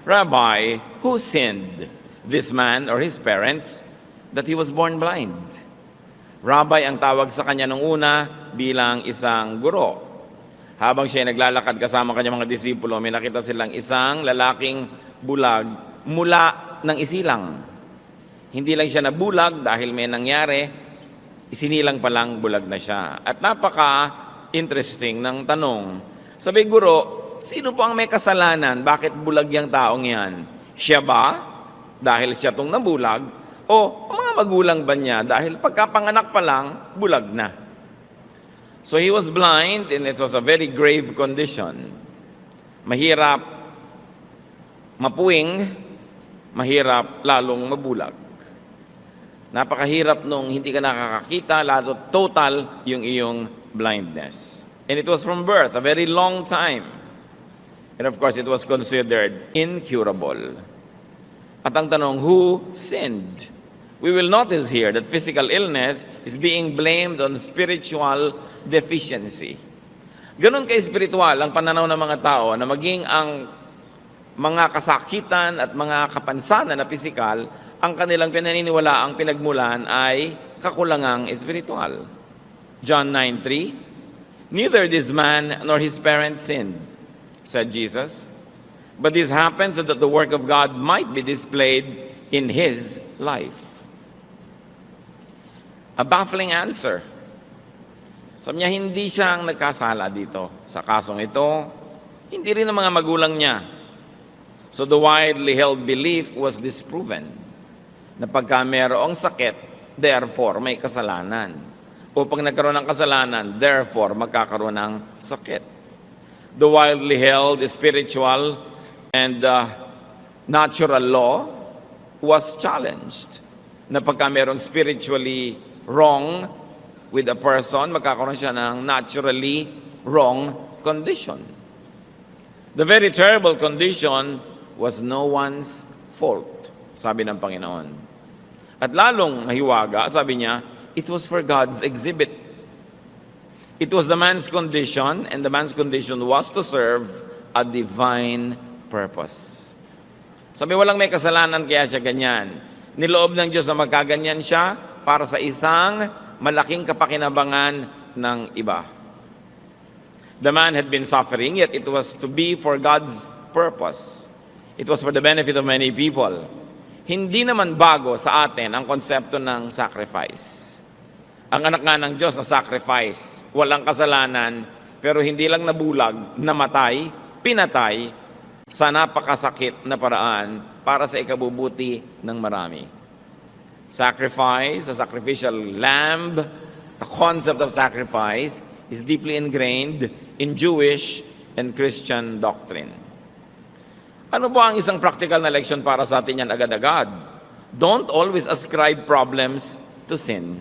Rabbi, who sinned, this man or his parents, that he was born blind? Rabbi ang tawag sa kanya nung una bilang isang guro. Habang siya naglalakad kasama kanyang mga disipulo, may nakita silang isang lalaking bulag mula ng isilang. Hindi lang siya nabulag dahil may nangyari, isinilang pa lang bulag na siya. At napaka-interesting ng tanong. Sabi, guro, sino po ang may kasalanan? Bakit bulag yung taong yan? Siya ba? Dahil siya tong nabulag? O ang mga magulang ba niya? Dahil pagkapanganak pa lang, bulag na. So he was blind and it was a very grave condition. Mahirap mapuwing, mahirap lalong mabulag. Napakahirap nung hindi ka nakakakita, lalo total yung iyong blindness. And it was from birth, a very long time. And of course, it was considered incurable. At ang tanong, who sinned? We will notice here that physical illness is being blamed on spiritual deficiency. Ganon ka-espiritual ang pananaw ng mga tao na maging ang mga kasakitan at mga kapansanan na pisikal, ang kanilang pinaniniwala ang pinagmulan ay kakulangang espiritual. John 9:3, neither this man nor his parents sinned, said Jesus, but this happened so that the work of God might be displayed in his life. A baffling answer. Sabi niya, hindi siya ang nagkasala dito. Sa kasong ito, hindi rin ang mga magulang niya. So the widely held belief was disproven na pagka mayroong sakit, therefore may kasalanan. O pag nagkaroon ng kasalanan, therefore magkakaroon ng sakit. The widely held spiritual and natural law was challenged. Na pagka mayroong spiritually wrong with a person, magkakaroon siya ng naturally wrong condition. The very terrible condition was no one's fault, sabi ng Panginoon. At lalong mahiwaga, sabi niya, it was for God's exhibit. It was the man's condition, and the man's condition was to serve a divine purpose. Sabi, walang may kasalanan kaya siya ganyan. Niloob ng Diyos na magkaganyan siya para sa isang malaking kapakinabangan ng iba. The man had been suffering, yet it was to be for God's purpose. It was for the benefit of many people. Hindi naman bago sa atin ang konsepto ng sacrifice. Ang anak nga ng Diyos na sacrifice, walang kasalanan, pero hindi lang nabulag, namatay, pinatay, sa napakasakit na paraan para sa ikabubuti ng marami. Sacrifice, a sacrificial lamb, the concept of sacrifice is deeply ingrained in Jewish and Christian doctrine. Ano po ang isang practical na leksyon para sa atin yan agad-agad? Don't always ascribe problems to sin.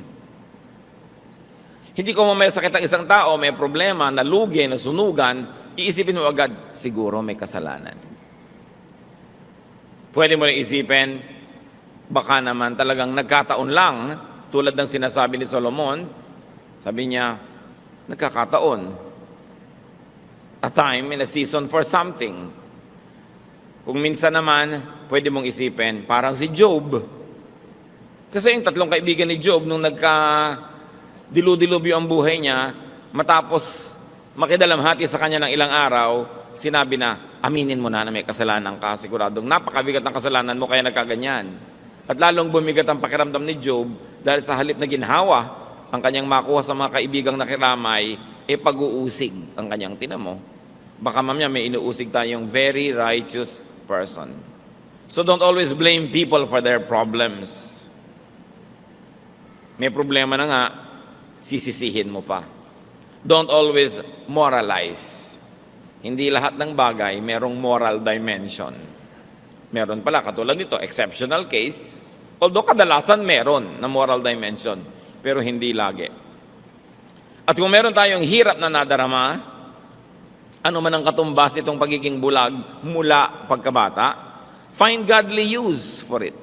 Hindi ko may sakit ang isang tao, may problema, nalugi, nasunugan, iisipin mo agad, siguro may kasalanan. Pwede mo rin isipin, baka naman talagang nagkataon lang, tulad ng sinasabi ni Solomon, sabi niya, nagkakataon. A time and a season for something. Kung minsan naman, pwede mong isipin, parang si Job. Kasi yung tatlong kaibigan ni Job, nung dilu-dilubyo ang buhay niya, matapos makidalamhati sa kanya ng ilang araw, sinabi na, aminin mo na may kasalanan ka, siguradong napakabigat ng kasalanan mo kaya nagkaganyan. At lalong bumigat ang pakiramdam ni Job dahil sa halip na ginhawa ang kanyang makuha sa mga kaibigang nakiramay, pag-uusig ang kanyang tinamo. Baka mamaya may inuusig tayong very righteous person. So don't always blame people for their problems. May problema na nga, sisisihin mo pa. Don't always moralize. Hindi lahat ng bagay merong moral dimension. Meron pala, katulad nito, exceptional case, although kadalasan meron na moral dimension, pero hindi lagi. At kung meron tayong hirap na nadarama, ano man ang katumbas itong pagiging bulag mula pagkabata, find godly use for it.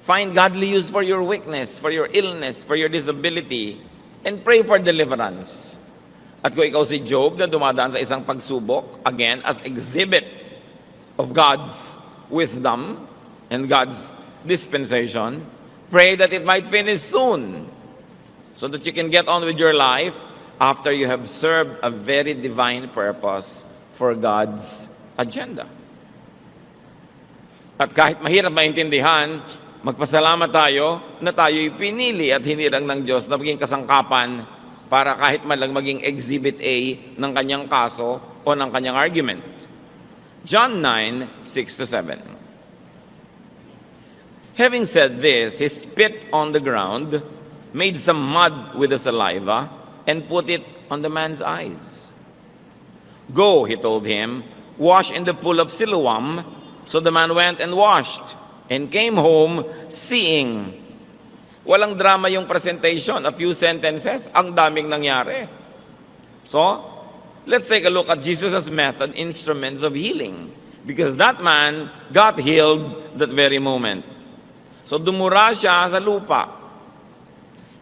Find godly use for your weakness, for your illness, for your disability, and pray for deliverance. At kung ikaw si Job na dumadaan sa isang pagsubok, again, as exhibit of God's wisdom and God's dispensation. Pray that it might finish soon so that you can get on with your life after you have served a very divine purpose for God's agenda. At kahit mahirap maintindihan, magpasalamat tayo na tayo'y pinili at hinirang ng Diyos na maging kasangkapan para kahit man lang maging exhibit A ng kanyang kaso o ng kanyang argument. John 9:6-7. Having said this, he spit on the ground, made some mud with the saliva, and put it on the man's eyes. Go, he told him, wash in the pool of Siloam. So the man went and washed and came home seeing. Walang drama yung presentation, a few sentences, ang daming nangyari. So, let's take a look at Jesus' method, instruments of healing. Because that man got healed that very moment. So dumura siya sa lupa.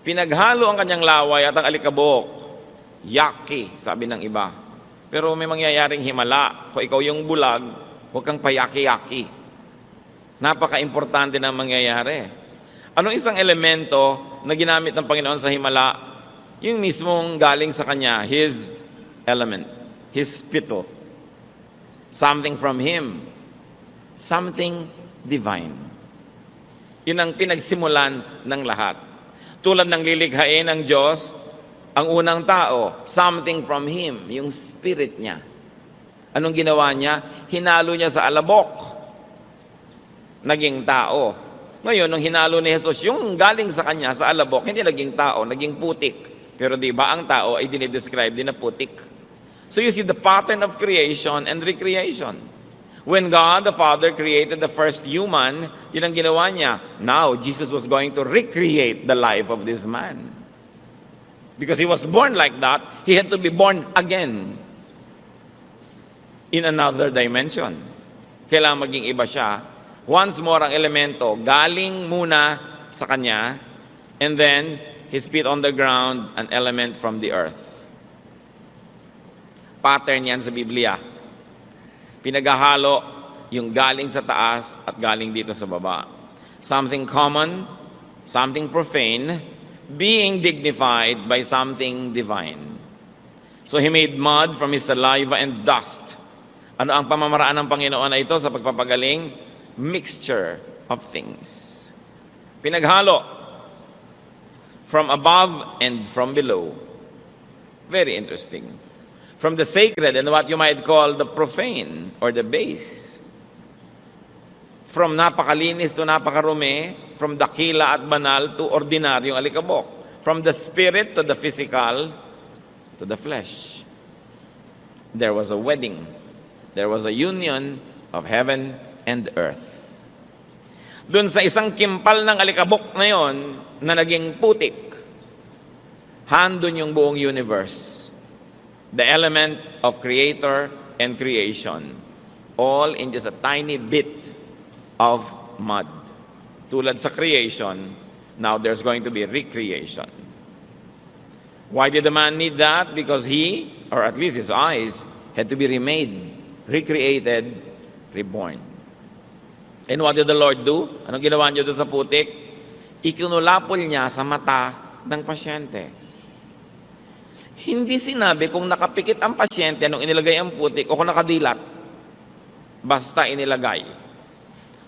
Pinaghalo ang kanyang laway at ang alikabok. Yaki, sabi ng iba. Pero may mangyayaring himala. Kung ikaw yung bulag, huwag kang payaki-yaki. Napaka-importante na mangyayari. Anong isang elemento na ginamit ng Panginoon sa himala? Yung mismong galing sa Kanya, His element, His spittle. Something from Him. Something divine. Yun ang pinagsimulan ng lahat. Tulad ng lilikhain ng Diyos, ang unang tao, something from Him, yung spirit niya. Anong ginawa niya? Hinalo niya sa alabok. Naging tao. Ngayon, nung hinalo ni Jesus, yung galing sa kanya sa alabok, hindi naging tao, naging putik. Pero di ba ang tao ay dinidescribe din na putik? So you see the pattern of creation and recreation. When God the Father created the first human, yun ang ginawa niya. Now, Jesus was going to recreate the life of this man. Because he was born like that, he had to be born again. In another dimension. Kailangan maging iba siya. Once more ang elemento, galing muna sa kanya, and then he spit on the ground an element from the earth. Pattern yan sa Biblia. Pinaghahalo yung galing sa taas at galing dito sa baba. Something common, something profane, being dignified by something divine. So he made mud from his saliva and dust. Ano ang pamamaraan ng Panginoon na ito sa pagpapagaling? Mixture of things. Pinaghalo. From above and from below. Very interesting. From the sacred and what you might call the profane or the base. From napakalinis to napakarumi. From dakila at banal to ordinaryong alikabok. From the spirit to the physical to the flesh. There was a wedding. There was a union of heaven and earth. Doon sa isang kimpal ng alikabok na yon na naging putik, handon yung buong universe. The element of creator and creation. All in just a tiny bit of mud. Tulad sa creation, now there's going to be recreation. Why did the man need that? Because he, or at least his eyes, had to be remade, recreated, reborn. And what did the Lord do? Anong ginawa niyo doon sa putik? Ikinulapol niya sa mata ng pasyente. Hindi sinabi kung nakapikit ang pasyente nung inilagay ang putik o kung nakadilat. Basta inilagay.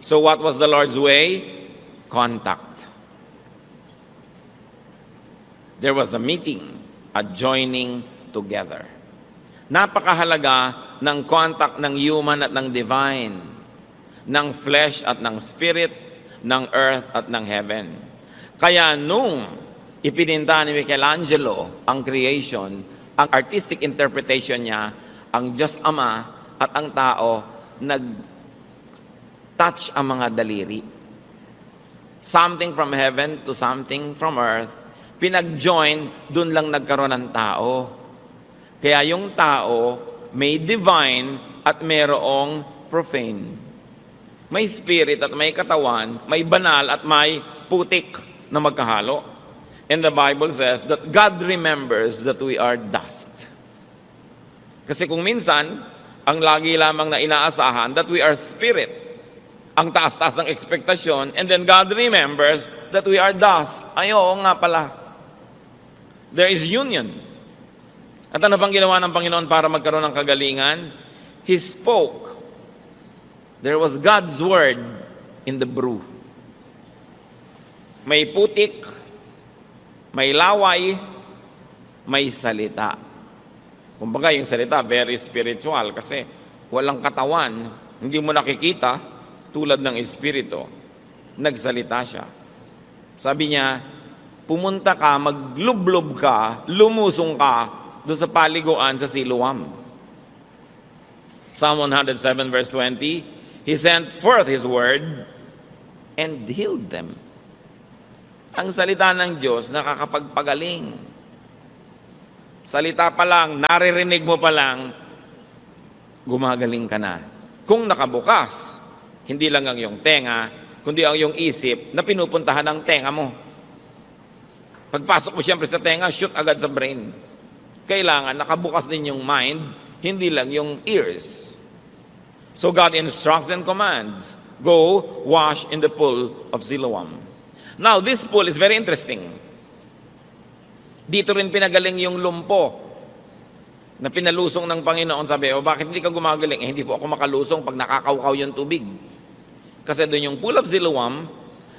So what was the Lord's way? Contact. There was a meeting, a joining together. Napakahalaga ng contact ng human at ng divine, ng flesh at ng spirit, ng earth at ng heaven. Kaya nung ipininta ni Michelangelo ang creation, ang artistic interpretation niya, ang Diyos Ama at ang tao nag-touch ang mga daliri. Something from heaven to something from earth, pinag-join, dun lang nagkaroon ng tao. Kaya yung tao may divine at mayroong profane. May spirit at may katawan, may banal at may putik na magkahalo. And the Bible says that God remembers that we are dust. Kasi kung minsan, ang lagi lamang na inaasahan that we are spirit. Ang taas-taas ng ekspektasyon, and then God remembers that we are dust. Ay, oo nga pala. There is union. At ano pang ginawa ng Panginoon para magkaroon ng kagalingan? He spoke. There was God's word in the brew. May putik, may laway, may salita. Kumbaga yung salita, very spiritual kasi walang katawan, hindi mo nakikita tulad ng espiritu. Nagsalita siya. Sabi niya, pumunta ka, maglublob ka, lumusong ka doon sa paliguan sa Siloam. Psalm 107 verse 20, He sent forth His word and healed them. Ang salita ng Diyos nakakapagpagaling. Salita pa lang, naririnig mo pa lang, gumagaling ka na. Kung nakabukas, hindi lang ang iyong tenga, kundi ang iyong isip na pinupuntahan ng tenga mo. Pagpasok mo siyempre sa tenga, shoot agad sa brain. Kailangan nakabukas din yung mind, hindi lang yung ears. So God instructs and commands, go wash in the pool of Siloam. Now, this pool is very interesting. Dito rin pinagaling yung lumpo na pinalusong ng Panginoon. Sabi, bakit hindi ka gumagaling? Hindi po ako makalusong pag nakakaukaw yung tubig. Kasi doon yung pool of Siloam,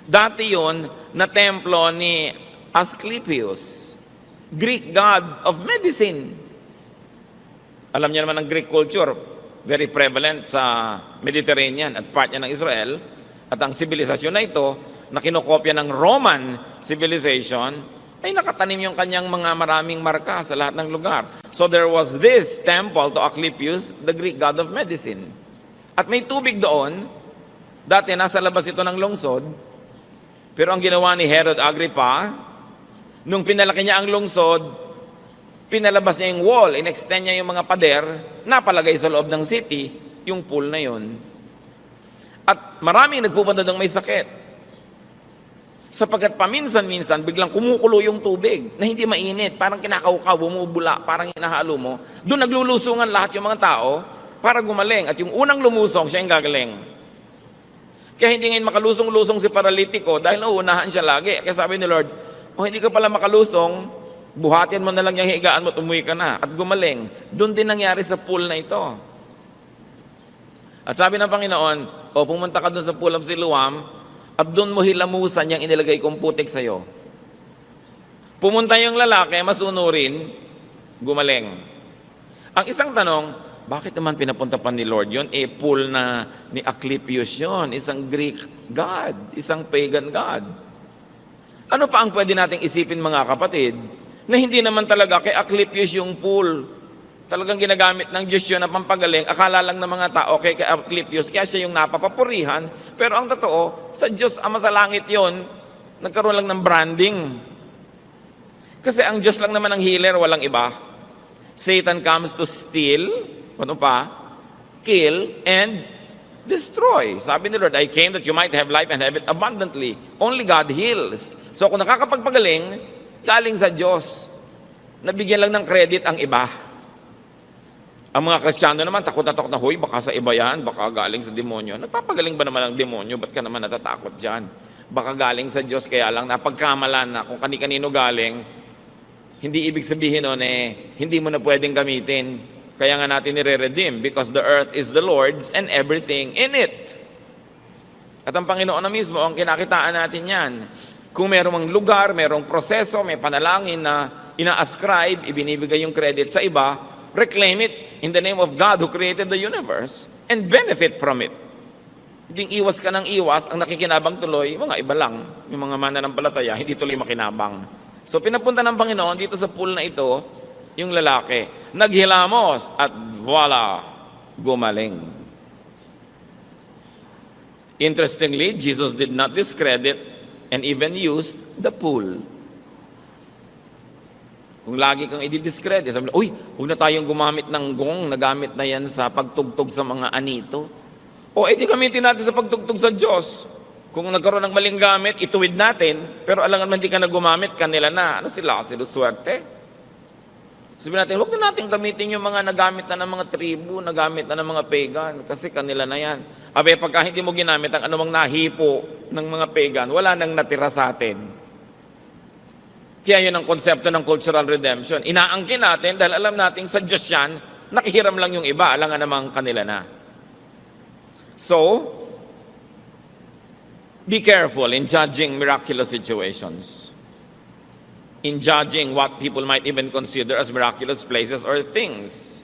dati yun na templo ni Asclepius, Greek god of medicine. Alam niyo naman ang Greek culture, very prevalent sa Mediterranean at part niya ng Israel. At ang sibilisasyon na ito, na kinokopya ng Roman civilization, ay nakatanim yung kanyang mga maraming marka sa lahat ng lugar. So there was this temple to Asclepius, the Greek god of medicine. At may tubig doon. Dati nasa labas ito ng lungsod. Pero ang ginawa ni Herod Agrippa, nung pinalaki niya ang lungsod, pinalabas niya yung wall, in-extend niya yung mga pader, napalagay sa loob ng city, yung pool na yun. At maraming nagpupunta doon may sakit. Sapagkat paminsan-minsan, biglang kumukulo yung tubig na hindi mainit. Parang kinakaukaw, bumubula, parang hinahalo mo. Doon naglulusungan lahat yung mga tao para gumaling. At yung unang lumusong, siya yung gagaling. Kaya hindi ngayon makalusong-lusong si paralitiko dahil nauunahan siya lagi. Kaya sabi ni Lord, hindi ka pala makalusong, buhatin mo na lang yung higaan mo, tumuwi ka na. At gumaling. Doon din nangyari sa pool na ito. At sabi ng Panginoon, pumunta ka doon sa pool of Siloam, at doon mo hilamusan yung inilagay kong putik sa'yo. Pumunta yung lalaki, masunurin, gumaling. Ang isang tanong, bakit naman pinapunta pa ni Lord yun? Pool na ni Asclepius yun, isang Greek god, isang pagan god. Ano pa ang pwede nating isipin mga kapatid, na hindi naman talaga kay Asclepius yung pool. Talagang ginagamit ng Diyos yun na pampagaling. Akala lang ng mga tao kay Asclepius, kaya siya yung napapapurihan. Pero ang totoo, sa Diyos Ama sa langit yon, nagkaroon lang ng branding. Kasi ang Diyos lang naman ang healer, walang iba. Satan comes to steal, ano pa? Kill, and destroy. Sabi ni Lord, I came that you might have life and have it abundantly. Only God heals. So kung nakakapagpagaling, galing sa Diyos. Nabigyan lang ng credit ang iba. Ang mga Kristiyano naman, takot na takot na, huy, baka sa iba yan, baka galing sa demonyo. Nagpapagaling ba naman ang demonyo? Ba't ka naman natatakot dyan? Baka galing sa Diyos, kaya lang napagkamalan na kung kani-kanino galing, hindi ibig sabihin nun hindi mo na pwedeng gamitin. Kaya nga natin nire-redeem, because the earth is the Lord's and everything in it. At ang Panginoon na mismo, ang kinakitaan natin yan. Kung merong lugar, merong proseso, may panalangin na ina-ascribe, ibinibigay yung credit sa iba, reclaim it in the name of God who created the universe and benefit from it. Hindi iwas ka ng iwas, ang nakikinabang tuloy, mga iba lang, yung mga mananampalataya, hindi tuloy makinabang. So pinapunta ng Panginoon dito sa pool na ito, yung lalaki, naghilamos at voila, gumaling. Interestingly, Jesus did not discredit and even used the pool. Kung lagi kang i-discredit, sabi na, huwag na tayong gumamit ng gong, nagamit na yan sa pagtugtog sa mga anito. Di gamitin natin sa pagtugtog sa Diyos. Kung nagkaroon ng maling gamit, ituwid natin, pero alam naman hindi ka na gumamit, kanila na. Ano sila? Sila swerte. Sabi natin, huwag na natin gamitin yung mga nagamit na ng mga tribu, nagamit na ng mga pagan, kasi kanila na yan. Abe, pagka hindi mo ginamit ang anumang nahipo ng mga pagan, wala nang natira sa atin. Kaya yun ang konsepto ng cultural redemption. Inaangkin natin dahil alam natin sa Diyos yan, nakihiram lang yung iba, alam nga namang kanila na. So, be careful in judging miraculous situations. In judging what people might even consider as miraculous places or things.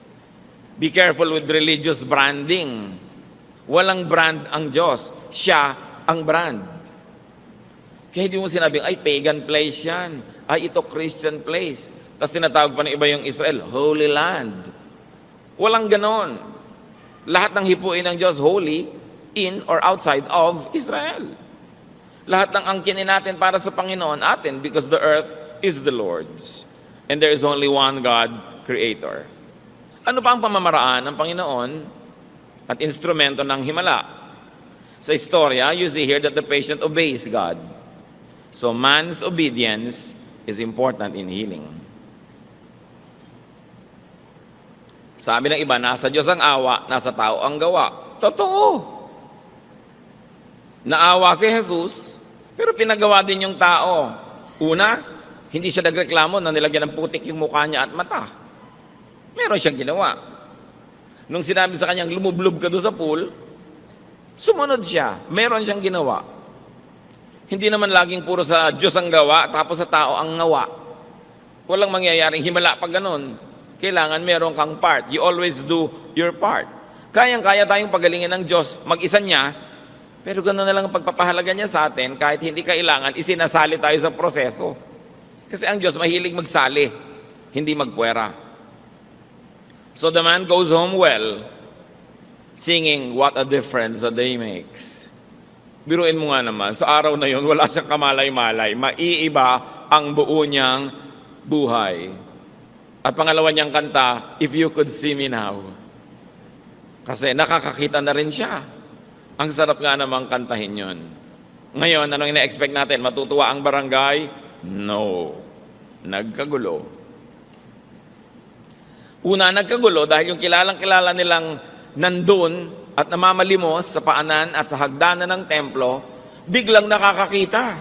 Be careful with religious branding. Walang brand ang Diyos. Siya ang brand. Kaya hindi mo sinabing, ay, pagan place yan. Ay, ito Christian place. Tapos tinatawag pa ng iba yung Israel, Holy Land. Walang ganon. Lahat ng hipuin ng Diyos, holy, in or outside of Israel. Lahat ng angkinin natin para sa Panginoon, atin, because the earth is the Lord's. And there is only one God, Creator. Ano pa ang pamamaraan ng Panginoon at instrumento ng himala? Sa istorya, you see here that the patient obeys God. So man's obedience is important in healing. Sabi ng iba, nasa Diyos ang awa, nasa tao ang gawa. Totoo. Naawa si Jesus, pero pinagawa din yung tao. Una, hindi siya nagreklamo na nilagyan ng putik yung mukha niya at mata. Meron siyang ginawa. Nung sinabi sa kanyang lumublob ka doon sa pool, sumunod siya. Meron siyang ginawa. Hindi naman laging puro sa Diyos ang gawa, tapos sa tao ang ngawa. Walang mangyayaring himala pag ganun. Kailangan meron kang part. You always do your part. Kayang-kaya tayong pagalingin ng Diyos, mag-isa niya, pero gano'n na lang ang pagpapahalaga niya sa atin, kahit hindi kailangan, isinasali tayo sa proseso. Kasi ang Diyos mahilig magsali, hindi magpuwera. So the man goes home well, singing, what a difference a day makes. Biruin mo nga naman, sa araw na yun, wala siyang kamalay-malay. Maiiba ang buo niyang buhay. At pangalawa niyang kanta, If You Could See Me Now. Kasi nakakakita na rin siya. Ang sarap nga namang kantahin yun. Ngayon, anong ina-expect natin? Matutuwa ang barangay? No. Nagkagulo. Una, nagkagulo dahil yung kilalang-kilala nilang nandun at namamalimos sa paanan at sa hagdanan ng templo, biglang nakakakita.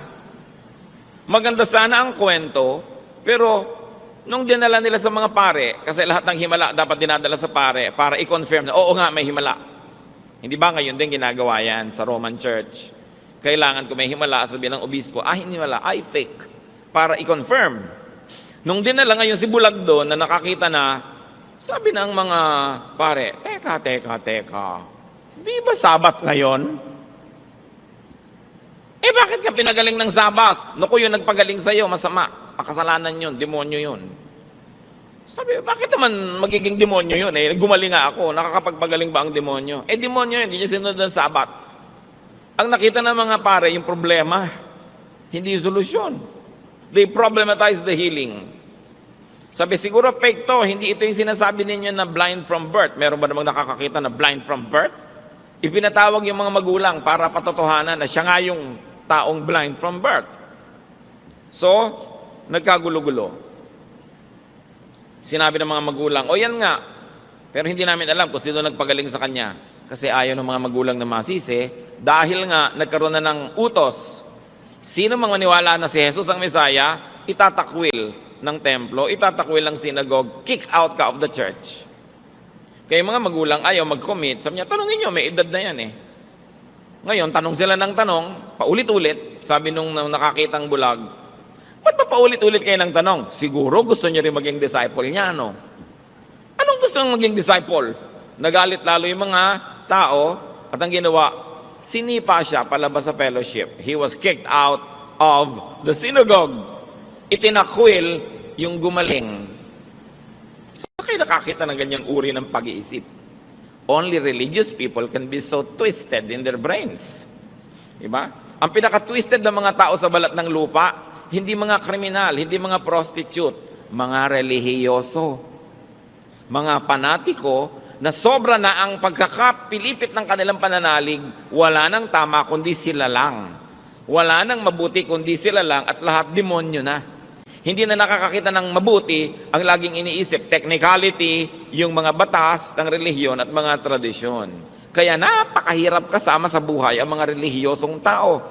Maganda sana ang kwento, pero nung dinala nila sa mga pare, kasi lahat ng himala dapat dinadala sa pare para i-confirm na, oo nga, may himala. Hindi ba ngayon din ginagawa yan sa Roman Church? Kailangan kung may himala, sabihin ng obispo, hindi himala, fake. Para i-confirm. Nung dinala ngayon si Bulag doon na nakakita na, sabi ng mga pare, teka. Di ba Sabat ngayon? Bakit ka pinagaling ng Sabat? Naku, yung nagpagaling sa'yo, masama. Pakasalanan yun, demonyo yun. Sabi, bakit naman magiging demonyo yun? Gumaling nga ako, nakakapagpagaling ba ang demonyo? Demonyo yun, hindi niya sinunod ng Sabat. Ang nakita ng mga pare, yung problema, hindi yung solusyon. They problematize the healing. Sabi, siguro fake to, hindi ito yung sinasabi ninyo na blind from birth. Meron ba namang nakakakita na blind from birth? Ipinatawag yung mga magulang para patotohanan na siya nga yung taong blind from birth. So, nagkagulo-gulo. Sinabi ng mga magulang, yan nga, pero hindi namin alam kung sino nagpagaling sa kanya. Kasi ayaw ng mga magulang na masisi, dahil nga nagkaroon na ng utos. Sino mang maniwala na si Jesus ang Mesaya, itatakwil ng templo, itatakwil ng synagogue, kick out ka of the church. Kaya mga magulang ayaw mag-commit. Sabi niya, tanongin niyo, may edad na yan eh. Ngayon, tanong sila ng tanong, paulit-ulit, sabi nung nakakitang bulag, ba't ba paulit-ulit kayo ng tanong? Siguro gusto niyo rin maging disciple niya, no? Anong gusto niyong maging disciple? Nagalit lalo yung mga tao, at ang ginawa, sinipa siya palabas sa fellowship. He was kicked out of the synagogue. Itinakwil yung gumaling. Saan kayo nakakita ng ganyang uri ng pag-iisip? Only religious people can be so twisted in their brains. Diba? Ang pinaka-twisted ng mga tao sa balat ng lupa, hindi mga kriminal, hindi mga prostitute, mga relihiyoso, mga panatiko, na sobra na ang pagkakapilipit ng kanilang pananalig, wala nang tama kundi sila lang. Wala nang mabuti kundi sila lang at lahat demonyo na. Hindi na nakakakita ng mabuti, ang laging iniisip, technicality, yung mga batas ng relihiyon at mga tradisyon. Kaya napakahirap kasama sa buhay ang mga relihiyosong tao.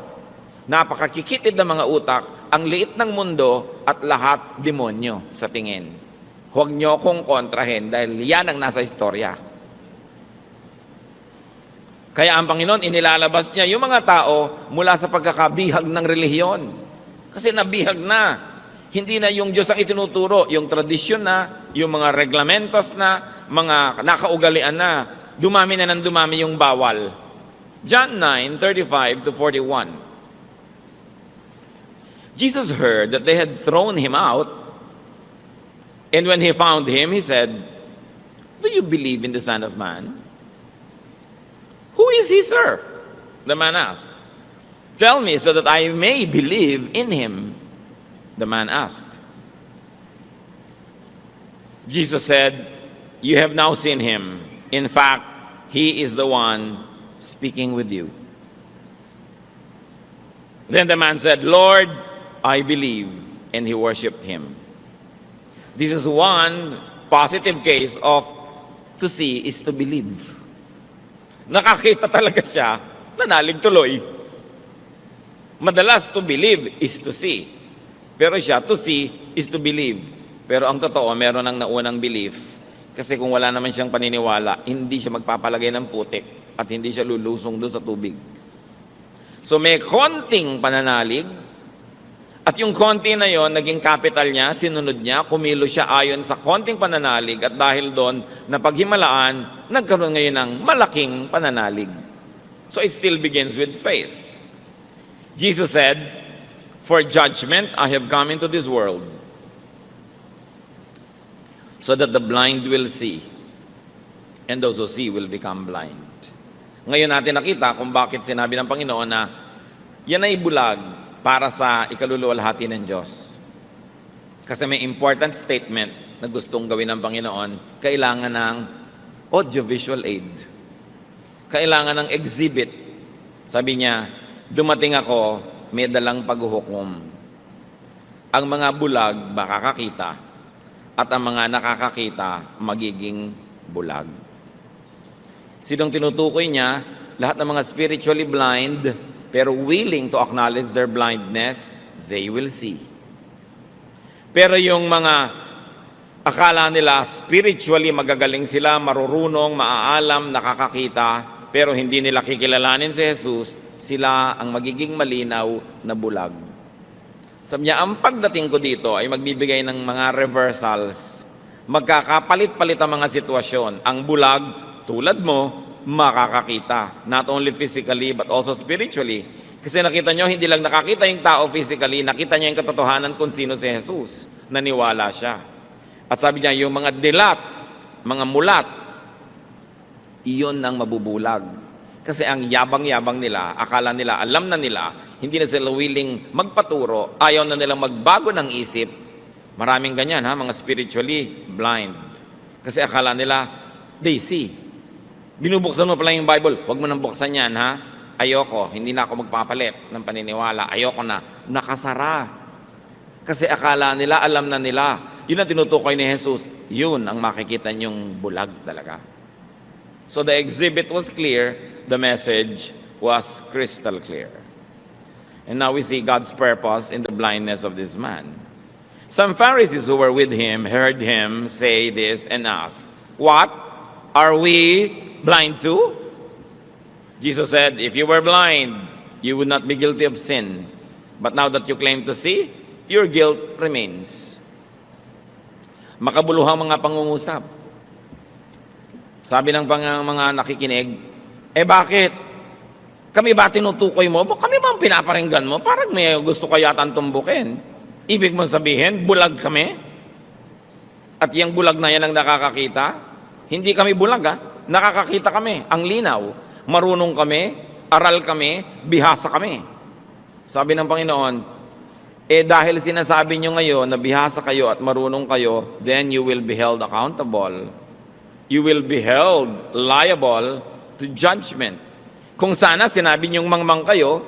Napakakikitid ng mga utak, ang liit ng mundo at lahat demonyo sa tingin. Huwag niyo akong kontrahin dahil yan ang nasa istorya. Kaya ang Panginoon, inilalabas niya yung mga tao mula sa pagkakabihag ng relihiyon. Kasi nabihag na. Hindi na yung Diyos ang itinuturo, yung tradisyon na, yung mga reglamentos na, mga nakaugalian na, dumami na ng dumami yung bawal. John 9:35-41. Jesus heard that they had thrown him out, and when he found him, he said, "Do you believe in the Son of Man?" "Who is he, sir?" the man asked. "Tell me so that I may believe in him," the man asked. Jesus said, "You have now seen him. In fact, he is the one speaking with you." Then the man said, "Lord, I believe," and he worshipped him. This is one positive case of to see is to believe. Nakakita talaga siya, nanalig tuloy. Madalas to believe is to see. Pero siya, to see is to believe. Pero ang totoo, meron ng naunang belief. Kasi kung wala naman siyang paniniwala, hindi siya magpapalagay ng putik at hindi siya lulusong doon sa tubig. So may konting pananalig, at yung konti na yon, naging capital niya, sinunod niya, kumilo siya ayon sa konting pananalig, at dahil doon, napaghimalaan, nagkaroon ngayon ng malaking pananalig. So it still begins with faith. Jesus said, "For judgment I have come into this world, so that the blind will see, and those who see will become blind." Ngayon natin nakita kung bakit sinabi ng Panginoon na yan ay bulag para sa ikaluluwalhati ng Diyos. Kasi may important statement na gustong gawin ng Panginoon, kailangan ng audiovisual aid. Kailangan ng exhibit. Sabi niya, dumating ako, may dalang paghuhukom. Ang mga bulag makakakita at ang mga nakakakita magiging bulag. Sinong tinutukoy niya? Lahat ng mga spiritually blind pero willing to acknowledge their blindness, they will see. Pero yung mga akala nila spiritually magagaling sila, marurunong, maaalam, nakakakita, pero hindi nila kikilalanin si Jesus, sila ang magiging malinaw na bulag. Sabi niya, ang pagdating ko dito ay magbibigay ng mga reversals. Magkakapalit-palit ang mga sitwasyon. Ang bulag, tulad mo, makakakita. Not only physically, but also spiritually. Kasi nakita nyo, hindi lang nakakita yung tao physically, nakita niya yung katotohanan kung sino si Jesus. Naniwala siya. At sabi niya, yung mga dilat, mga mulat, iyon ang mabubulag. Kasi ang yabang-yabang nila, akala nila, alam na nila, hindi na sila willing magpaturo, ayaw na nilang magbago ng isip. Maraming ganyan, mga spiritually blind. Kasi akala nila, they see. Binubuksan mo pala yung Bible, huwag mo nang buksan yan, Ayoko, hindi na ako magpapalit ng paniniwala. Ayoko na. Nakasara. Kasi akala nila, alam na nila. Yun ang tinutukoy ni Jesus. Yun ang makikita niyong bulag talaga. So the exhibit was clear, the message was crystal clear. And now we see God's purpose in the blindness of this man. Some Pharisees who were with him heard him say this and asked, "What? Are we blind too?" Jesus said, "If you were blind, you would not be guilty of sin. But now that you claim to see, your guilt remains." Makabuluhang mga pangungusap. Sabi ng mga nakikinig, bakit? Kami ba tinutukoy mo? Kami ba ang pinaparinggan mo? Parang may gusto ka yata tumbukin. Ibig mong sabihin, bulag kami? At yung bulag na yan ang nakakakita? Hindi kami bulag, nakakakita kami. Ang linaw. Marunong kami, aral kami, bihasa kami. Sabi ng Panginoon, dahil sinasabi nyo ngayon na bihasa kayo at marunong kayo, then you will be held accountable. You will be held liable to judgment. Kung sana sinabi nyong mangmang kayo,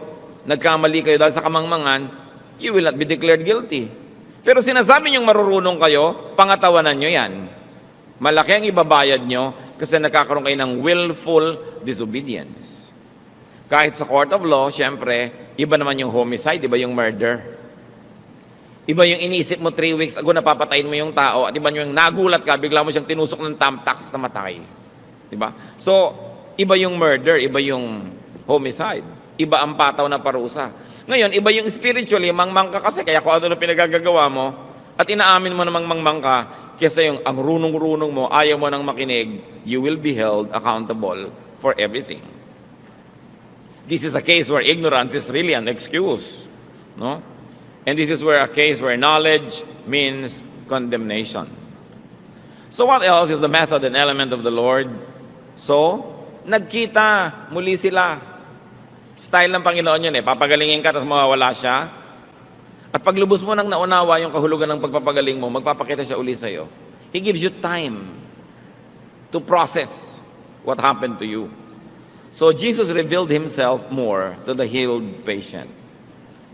nagkamali kayo dahil sa kamangmangan, you will not be declared guilty. Pero sinasabi niyong marurunong kayo, pangatawanan nyo yan. Malaki ang ibabayad nyo kasi nagkakaroon kayo ng willful disobedience. Kahit sa court of law, syempre, iba naman yung homicide, iba yung murder. Iba yung iniisip mo 3 weeks ago, napapatayin mo yung tao, at iba yung nagulat ka, bigla mo siyang tinusok ng thumbtacks na matay. Diba? So, iba yung murder, iba yung homicide. Iba ang pataw na parusa. Ngayon, iba yung spiritually, mangmang ka kasi, kaya kung ano na pinagagagawa mo, at inaamin mo namang mangmang ka, kesa yung ang runong-runong mo, ayaw mo nang makinig, you will be held accountable for everything. This is a case where ignorance is really an excuse. No? And this is where a case where knowledge means condemnation. So what else is the method and element of the Lord? So, nagkita muli sila. Style ng Panginoon yun papagalingin ka, tapos mawawala siya. At paglubos mo nang naunawa yung kahulugan ng pagpapagaling mo, magpapakita siya uli sa'yo. He gives you time to process what happened to you. So Jesus revealed Himself more to the healed patient.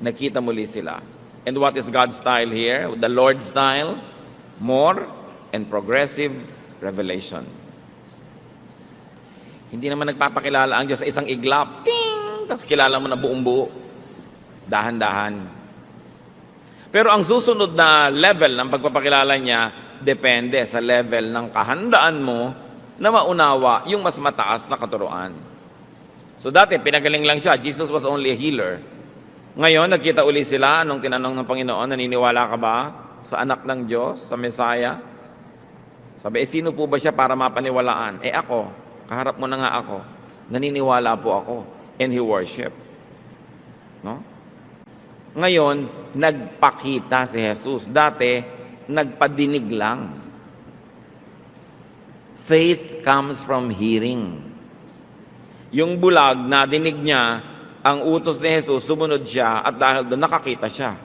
Nakita muli sila. And what is God's style here? The Lord's style? More and progressive revelation. Hindi naman nagpapakilala ang Diyos sa isang iglap. Ting! Tapos kilala mo na buong buo. Dahan-dahan. Pero ang susunod na level ng pagpapakilala niya, depende sa level ng kahandaan mo na maunawa yung mas mataas na katuruan. So dati, pinagaling lang siya. Jesus was only a healer. Ngayon, nagkita uli sila nung tinanong ng Panginoon, naniniwala ka ba sa anak ng Diyos, sa Messiah? Sabi, sino po ba siya para mapaniwalaan? Ako, kaharap mo na nga ako. Naniniwala po ako. And he worship. No? Ngayon, nagpakita si Jesus. Dati, nagpadinig lang. Faith comes from hearing. Yung bulag, nadinig niya ang utos ni Jesus, sumunod siya, at dahil doon nakakita siya.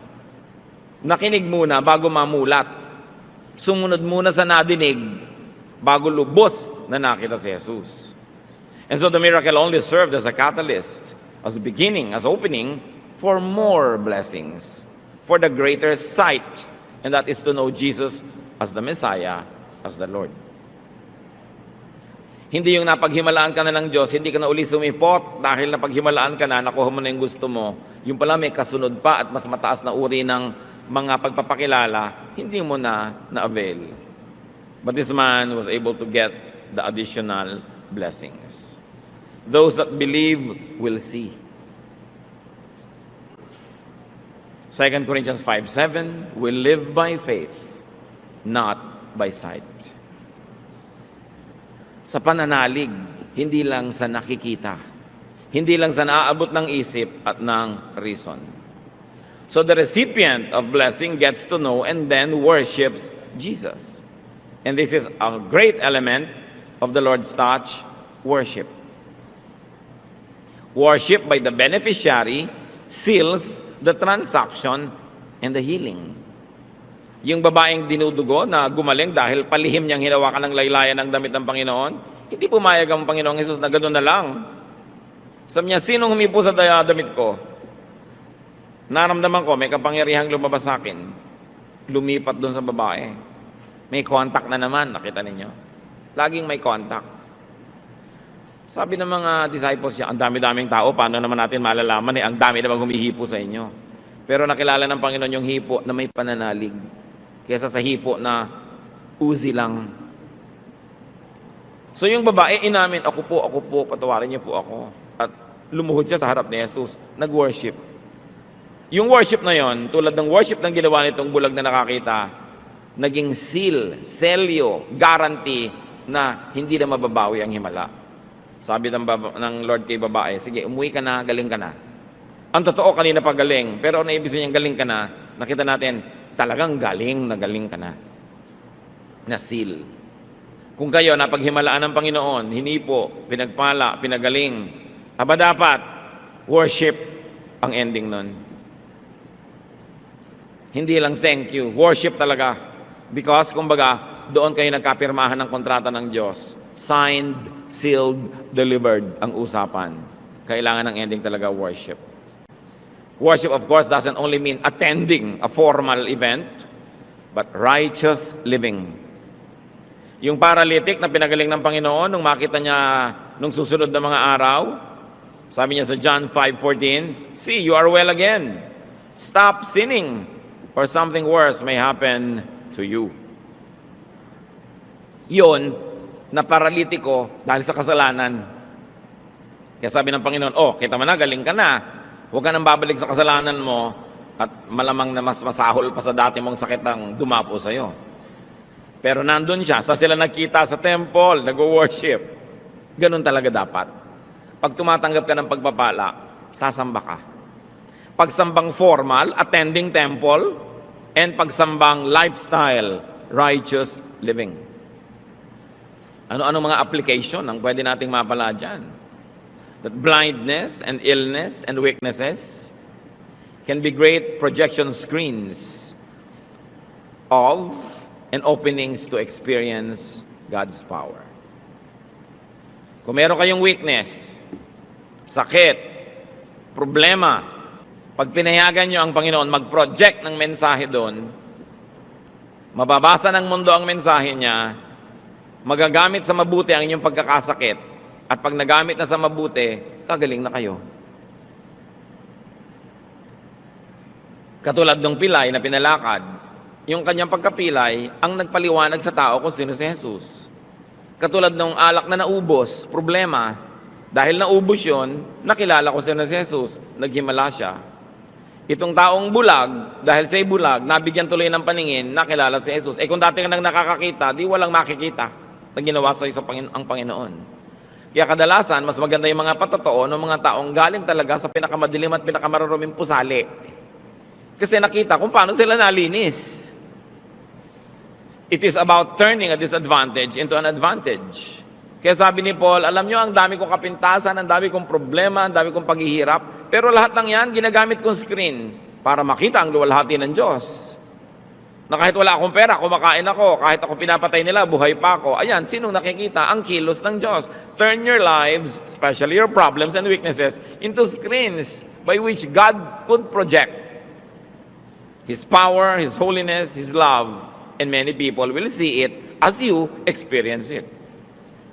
Nakinig muna bago mamulat. Sumunod muna sa nadinig bago lubos na nakita si Jesus. And so the miracle only served as a catalyst, as a beginning, as opening for more blessings, for the greater sight, and that is to know Jesus as the Messiah, as the Lord. Hindi yung napaghimalaan ka na ng Diyos, hindi ka na uli sumipot dahil napaghimalaan ka na, nakuha mo na yung gusto mo. Yung pala may kasunod pa at mas mataas na uri ng mga pagpapakilala, hindi mo na na-avail. But this man was able to get the additional blessings. Those that believe will see. 2 Corinthians 5:7, we live by faith, not by sight. Sa pananalig, hindi lang sa nakikita, hindi lang sa naaabot ng isip at ng reason. So the recipient of blessing gets to know and then worships Jesus. And this is a great element of the Lord's touch, worship. Worship by the beneficiary seals the transaction and the healing. Yung babaeng dinudugo na gumaling dahil palihim niyang hinawakan ng laylayan ng damit ng Panginoon, hindi pumayag ang Panginoong Hesus na gano'n na lang. Sabi niya, sinong humipo sa damit ko? Naramdaman ko, may kapangyarihang lumabas sa akin. Lumipat doon sa babae. May contact na naman, nakita ninyo. Laging may contact. Sabi ng mga disciples niya, ang dami-daming tao, paano naman natin malalaman ang dami naman humihipo sa inyo. Pero nakilala ng Panginoon yung hipo na may pananalig. Kesa sa hipo na uzi lang. So yung babae, inamin, ako po, patawarin niyo po ako. At lumuhod siya sa harap ni Jesus, nag-worship. Yung worship na yon, tulad ng worship ng ginawa nitong bulag na nakakita, naging seal, selyo, guarantee na hindi na mababawi ang himala. Sabi ng Lord kay babae, sige, umuwi ka na, galing ka na. Ang totoo, kanina pa galing. Pero ano ibig sabihin galing ka na? Nakita natin, talagang galing ka na. Na seal. Kung kayo napaghimalaan ng Panginoon, hinipo, pinagpala, pinagaling, aba dapat, worship ang ending nun. Hindi lang thank you, worship talaga. Because, kumbaga, doon kayo nagkapirmahan ng kontrata ng Diyos. Signed, sealed, delivered ang usapan. Kailangan ng ending talaga worship. Worship, of course, doesn't only mean attending a formal event, but righteous living. Yung paralytic na pinagaling ng Panginoon, nung makita niya nung susunod na mga araw, sabi niya sa John 5:14, "See, you are well again. Stop sinning, or something worse may happen to you." Yon, na paralitiko dahil sa kasalanan. Kaya sabi ng Panginoon, "Oh, kita mo na, galing ka na. Huwag ka nang babalik sa kasalanan mo at malamang na mas masahol pa sa dati mong sakit ang dumapo sa'yo." Pero nandun siya, sa sila nagkita sa temple, nag-worship. Ganun talaga dapat. Pag tumatanggap ka ng pagpapala, sasamba ka. Pagsambang formal, attending temple, and pagsambang lifestyle, righteous living. Ano-ano mga application ang pwede nating mapala dyan? That blindness and illness and weaknesses can be great projection screens of and openings to experience God's power. Kung meron kayong weakness, sakit, problema, pag pinayagan nyo ang Panginoon mag-project ng mensahe doon, mababasa ng mundo ang mensahe niya, magagamit sa mabuti ang inyong pagkakasakit, at pag nagamit na sa mabuti, kagaling na kayo. Katulad ng pilay na pinalakad, yung kanyang pagkapilay ang nagpaliwanag sa tao kung sino si Jesus. Katulad ng alak na naubos, problema, dahil naubos yun, nakilala ko sino si Jesus, naghimala siya. Itong taong bulag, dahil siya'y bulag, nabigyan tuloy ng paningin, nakilala si Jesus. Kung dati ka nang nakakakita, di walang makikita na ginawa sa'yo ang Panginoon. Kaya kadalasan, mas maganda yung mga patotoo ng mga taong galing talaga sa pinakamadilim at pinakamaruruming pusali. Kasi nakita kung paano sila nalinis. It is about turning a disadvantage into an advantage. Kaya sabi ni Paul, alam nyo, ang dami kong kapintasan, ang dami kong problema, ang dami kong paghihirap, pero lahat ng yan, ginagamit kong screen para makita ang luwalhati ng Diyos. Na kahit wala akong pera, kumakain ako, kahit ako pinapatay nila, buhay pa ako. Ayan, sinong nakikita? Ang kilos ng Diyos. Turn your lives, especially your problems and weaknesses, into screens by which God could project His power, His holiness, His love, and many people will see it as you experience it.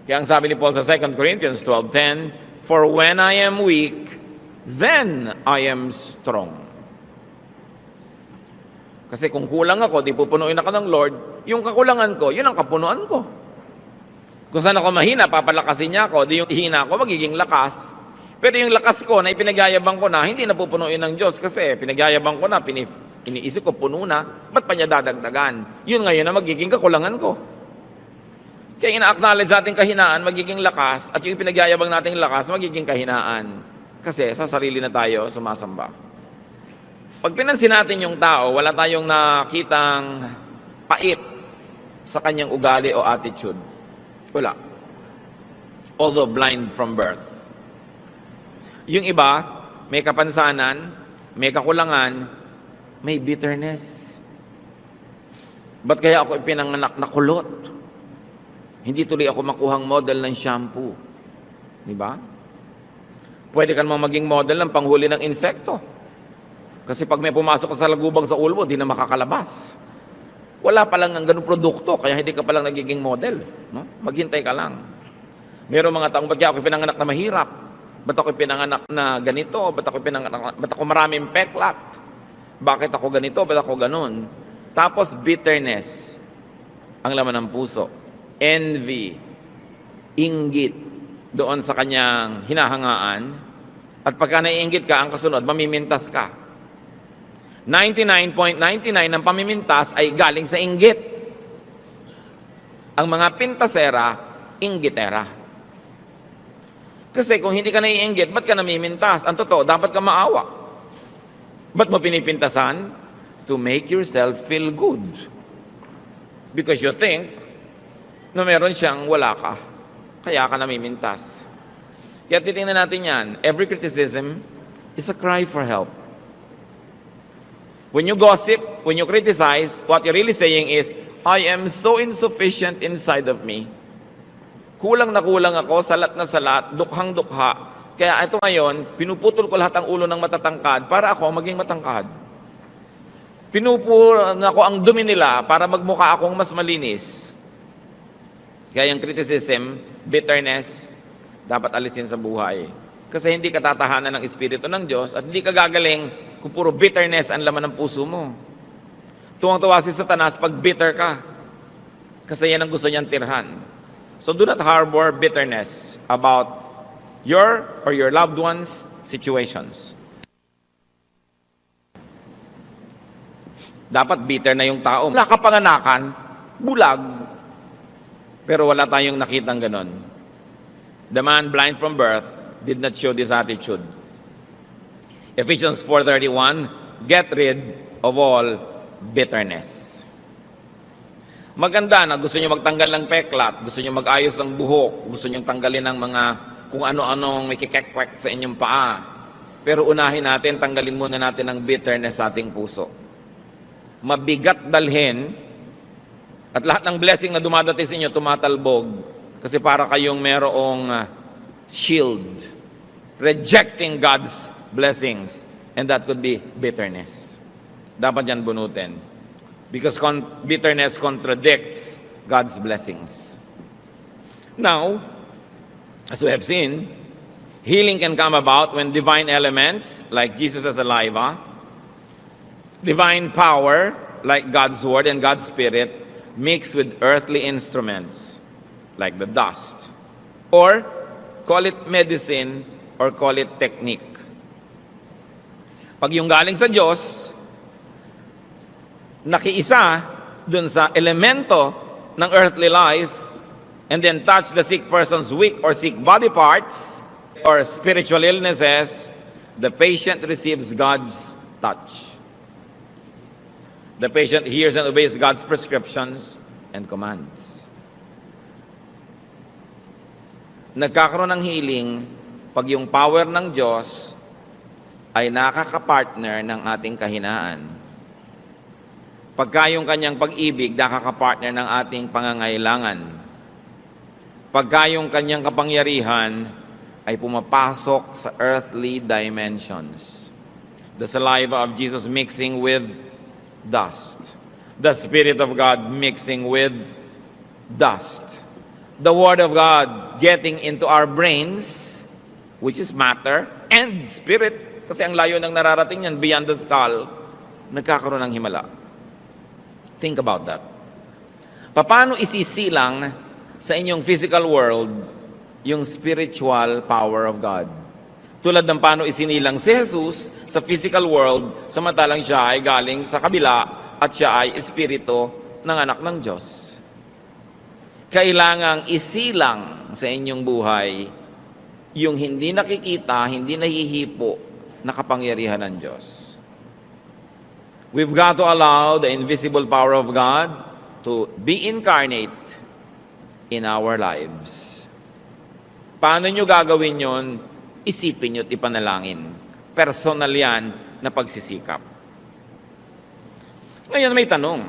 Kaya ang sabi ni Paul sa 2 Corinthians 12:10, "For when I am weak, then I am strong." Kasi kung kulang ako, di pupunuin ako ng Lord, yung kakulangan ko, yun ang kapunuan ko. Kung saan ako mahina, papalakasin niya ako, di yung hina ko, magiging lakas. Pero yung lakas ko na ipinagyayabang ko na, hindi na pupunuin ng Diyos kasi pinagyayabang ko na, iniisip ko puno na, ba't pa niya dadagdagan? Yun ngayon na magiging kakulangan ko. Kaya ina-acknowledge natin kahinaan, magiging lakas, at yung pinagyayabang nating lakas, magiging kahinaan. Kasi sa sarili na tayo sumasamba. Pag pinansin natin yung tao, wala tayong nakitang pait sa kanyang ugali o attitude. Wala. Although blind from birth. Yung iba, may kapansanan, may kakulangan, may bitterness. Ba't kaya ako ipinanganak na kulot? Hindi tuloy ako makuhang model ng shampoo. Di ba? Pwede ka naman maging model ng panghuli ng insekto. Kasi pag may pumasok sa lagubang sa ulo mo, di na makakalabas. Wala pa lang ang ganung produkto, kaya hindi ka pa lang nagiging model. No? Maghintay ka lang. Meron mga taong, ba't kaya ako pinanganak na mahirap? Ba't ako pinanganak na ganito? Ba't ako maraming peklat? Bakit ako ganito? Ba't ako ganun? Tapos bitterness ang laman ng puso. Envy, inggit doon sa kanyang hinahangaan. At pagka naiinggit ka, ang kasunod, mamimintas ka. 99.99 ng pamimintas ay galing sa inggit. Ang mga pintasera, inggitera. Kasi kung hindi ka naiinggit, ba't ka namimintas? Ang totoo, dapat ka maawa. Ba't mo pinipintasan? To make yourself feel good. Because you think na meron siyang wala ka. Kaya ka namimintas. Kaya titingnan natin yan. Every criticism is a cry for help. When you gossip, when you criticize, what you're really saying is, I am so insufficient inside of me. Kulang na kulang ako, salat na salat, dukhang dukha. Kaya ito ngayon, pinuputol ko lahat ang ulo ng matatangkad para ako maging matangkad. Pinupunan ako ang dumi nila para magmukha akong mas malinis. Kaya yung criticism, bitterness, dapat alisin sa buhay. Kasi hindi ka tatahanan ng Espiritu ng Diyos at hindi ka gagaling kung puro bitterness ang laman ng puso mo. Tuwang-tuwa si Satanas pag bitter ka. Kasi yan ang gusto niyang tirhan. So do not harbor bitterness about your or your loved ones' situations. Dapat bitter na yung tao. Wala kapanganakan, bulag. Pero wala tayong nakitang ganon. The man blind from birth did not show this attitude. Ephesians 4:31, get rid of all bitterness. Maganda na gusto nyo magtanggal ng peklat, gusto nyo mag-ayos ng buhok, gusto nyo tanggalin ng mga kung ano-anong may kikekwek sa inyong paa. Pero unahin natin, tanggalin muna natin ang bitterness sa ating puso. Mabigat dalhin at lahat ng blessing na dumadating sa inyo tumatalbog kasi para kayong merong shield rejecting God's blessings, and that could be bitterness. Dapat yan bunutin because bitterness contradicts God's blessings. Now, as we have seen, healing can come about when divine elements like Jesus' saliva, divine power like God's word and God's spirit mix with earthly instruments like the dust, or call it medicine or call it technique. Pag yung galing sa Diyos, nakiisa dun sa elemento ng earthly life and then touch the sick person's weak or sick body parts or spiritual illnesses, the patient receives God's touch. The patient hears and obeys God's prescriptions and commands. Nagkakaroon ng healing pag yung power ng Diyos ay nakakapartner ng ating kahinaan. Pagka yung kanyang pag-ibig nakakapartner ng ating pangangailangan. Pagka yung kanyang kapangyarihan ay pumapasok sa earthly dimensions. The saliva of Jesus mixing with dust. The Spirit of God mixing with dust. The Word of God getting into our brains, which is matter, and spirit, kasi ang layo ng nararating yan, beyond the skull, nagkakaroon ng himala. Think about that. Paano isisilang sa inyong physical world yung spiritual power of God? Tulad ng paano isinilang si Jesus sa physical world, samantalang siya ay galing sa kabila at siya ay espiritu ng anak ng Diyos. Kailangang isilang sa inyong buhay yung hindi nakikita, hindi nahihipo na kapangyarihan ng Diyos. We've got to allow the invisible power of God to be incarnate in our lives. Paano nyo gagawin yon? Isipin nyo at ipanalangin. Personal yan na pagsisikap. Ngayon may tanong.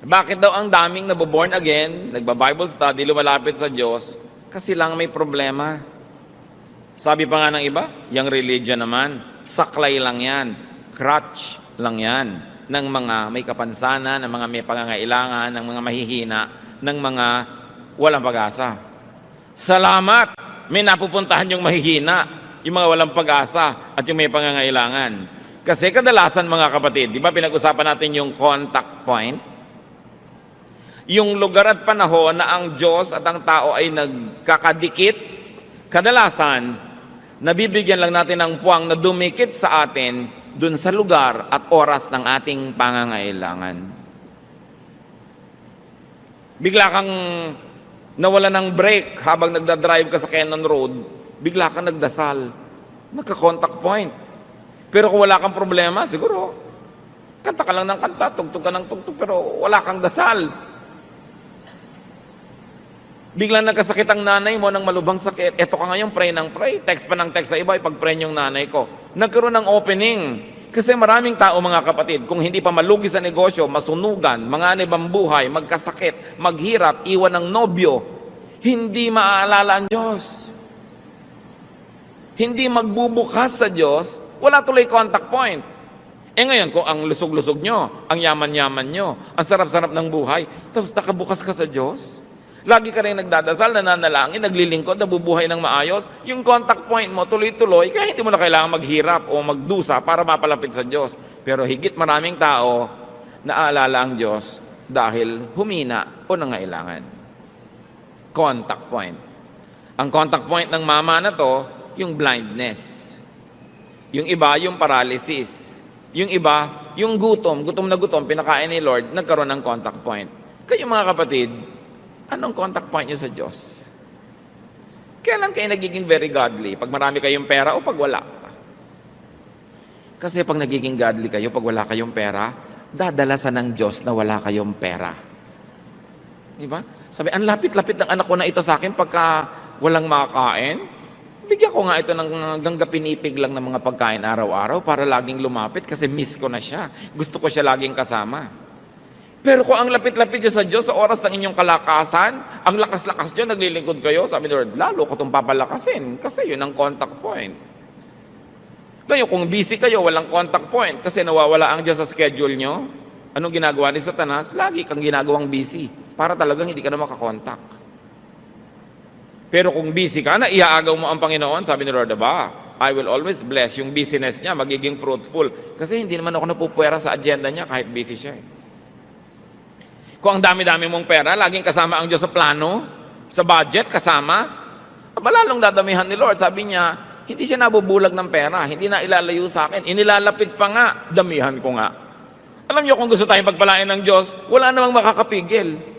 Bakit daw ang daming naboborn again, nagba-Bible study, lumalapit sa Diyos, kasi lang may problema? Sabi pa nga ng iba, yung religion naman, saklay lang yan, crutch lang yan, ng mga may kapansanan, ng mga may pangangailangan, ng mga mahihina, ng mga walang pag-asa. Salamat! May napupuntahan yung mahihina, yung mga walang pag-asa, at yung may pangangailangan. Kasi kadalasan mga kapatid, di ba pinag-usapan natin yung contact point? Yung lugar at panahon na ang Diyos at ang tao ay nagkakadikit, kadalasan, nabibigyan lang natin ng puwang na dumikit sa atin dun sa lugar at oras ng ating pangangailangan. Bigla kang nawala ng brake habang nagdadrive ka sa Cannon Road, bigla kang nagdasal. Nagka-contact point. Pero kung wala kang problema, siguro, kanta ka lang ng kanta, tugtog ka ng tugtog, pero wala kang dasal. Biglang nagkasakit ang nanay mo ng malubhang sakit. Eto ka ngayon, pray ng pray. Text pa ng text sa iba, ipag-pray yung nanay ko. Nagkaroon ng opening. Kasi maraming tao mga kapatid, kung hindi pa malugi sa negosyo, masunugan, manganib ang buhay, magkasakit, maghirap, iwan ng nobyo, hindi maaalala ang Diyos. Hindi magbubukas sa Diyos, wala tuloy contact point. Ngayon, kung ang lusog-lusog nyo, ang yaman-yaman nyo, ang sarap-sarap ng buhay, tapos nakabukas ka sa Diyos, lagi ka rin nagdadasal, nananalangin, naglilingkod, nabubuhay ng maayos, yung contact point mo tuloy-tuloy, kaya hindi mo na kailangan maghirap o magdusa para mapalapit sa Diyos. Pero higit maraming tao, naalala ang Diyos dahil humina o nangailangan. Contact point. Ang contact point ng mama na to, yung blindness. Yung iba, yung paralysis. Yung iba, yung gutom na gutom, pinakain ni Lord, nagkaroon ng contact point. Kayo mga kapatid, anong contact point nyo sa Diyos? Kailan kayo nagiging very godly? Pag marami kayong pera o pag wala? Kasi pag nagiging godly kayo, pag wala kayong pera, dadalasan ng Diyos na wala kayong pera. Diba? Sabi, ang lapit-lapit ng anak ko na ito sa akin pagka walang makakain. Bigyan ko nga ito ng hanggang pinipig lang ng mga pagkain araw-araw para laging lumapit kasi miss ko na siya. Gusto ko siya laging kasama. Pero kung ang lapit-lapit nyo sa Diyos sa oras ng inyong kalakasan, ang lakas-lakas nyo, naglilingkod kayo, sabi ni Lord, lalo ko itong papalakasin kasi yun ang contact point. Ngayon, kung busy kayo, walang contact point kasi nawawala ang Diyos sa schedule nyo, anong ginagawa ni Satanas? Lagi kang ginagawang busy para talagang hindi ka na makakontak. Pero kung busy ka na, iaagaw mo ang Panginoon, sabi ni Lord, I will always bless yung business niya, magiging fruitful. Kasi hindi naman ako napupwera sa agenda niya kahit busy siya. Kung ang dami-dami mong pera, laging kasama ang Diyos sa plano, sa budget, kasama, lalong dadamihan ni Lord. Sabi niya, hindi siya nabubulag ng pera, hindi na ilalayo sa akin. Inilalapit pa nga, damihan ko nga. Alam niyo, kung gusto tayong pagpalain ng Diyos, wala namang makakapigil.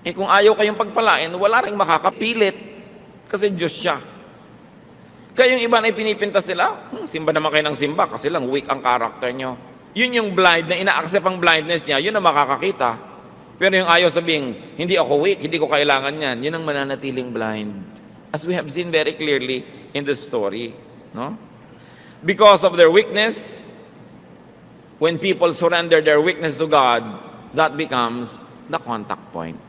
Kung ayaw kayong pagpalain, wala rin makakapilit kasi Diyos siya. Kaya yung iba na ipinipinta sila, simba naman kayo ng simba kasi lang weak ang karakter nyo. Yun yung blind, na ina-accept ang blindness niya, yun ang makakakita. Pero yung ayaw sabing, hindi ako weak, hindi ko kailangan yan, yun ang mananatiling blind. As we have seen very clearly in the story. No? Because of their weakness, when people surrender their weakness to God, that becomes the contact point.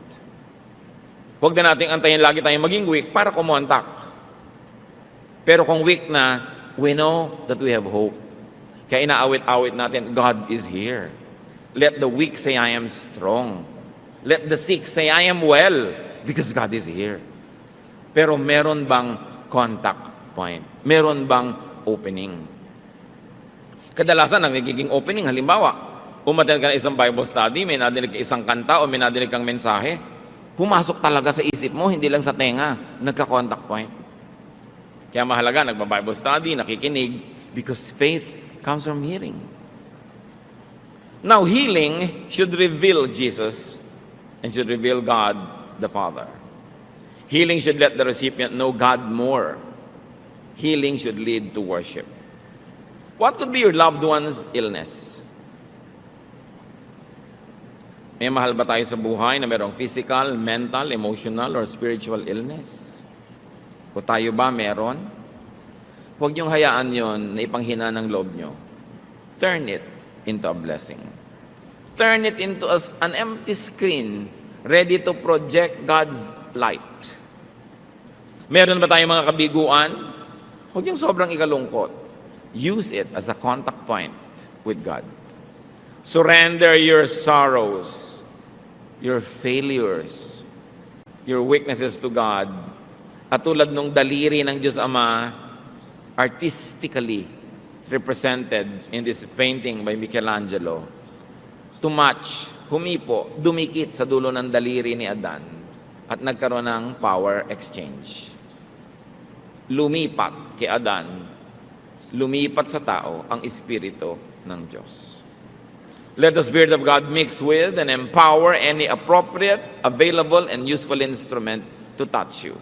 Huwag na nating antayin lagi tayong maging weak para kumontak. Pero kung weak na, we know that we have hope. Kaya inaawit-awit natin, God is here. Let the weak say, I am strong. Let the sick say, I am well, because God is here. Pero meron bang contact point? Meron bang opening? Kadalasan, ang nagiging opening, halimbawa, umattend ka na isang Bible study, may nadinig ka isang kanta o may nadinig kang mensahe, pumasok talaga sa isip mo, hindi lang sa tenga, nagka-contact point. Kaya mahalaga, nagba-Bible study, nakikinig, because faith comes from hearing. Now, healing should reveal Jesus and should reveal God the Father. Healing should let the recipient know God more. Healing should lead to worship. What could be your loved one's illness? May mahal ba tayo sa buhay na mayroong physical, mental, emotional, or spiritual illness? O tayo ba meron? Huwag niyong hayaan yon na ipanghina ng loob niyo. Turn it into a blessing. Turn it into an empty screen ready to project God's light. Meron ba tayong mga kabiguan? Huwag niyong sobrang ikalungkot. Use it as a contact point with God. Surrender your sorrows, your failures, your weaknesses to God. At tulad nung daliri ng Diyos Ama, artistically represented in this painting by Michelangelo, to match, humipo, dumikit sa dulo ng daliri ni Adan at nagkaroon ng power exchange. Lumipat kay Adan, lumipat sa tao ang Espiritu ng Diyos. Let the Spirit of God mix with and empower any appropriate, available, and useful instrument to touch you.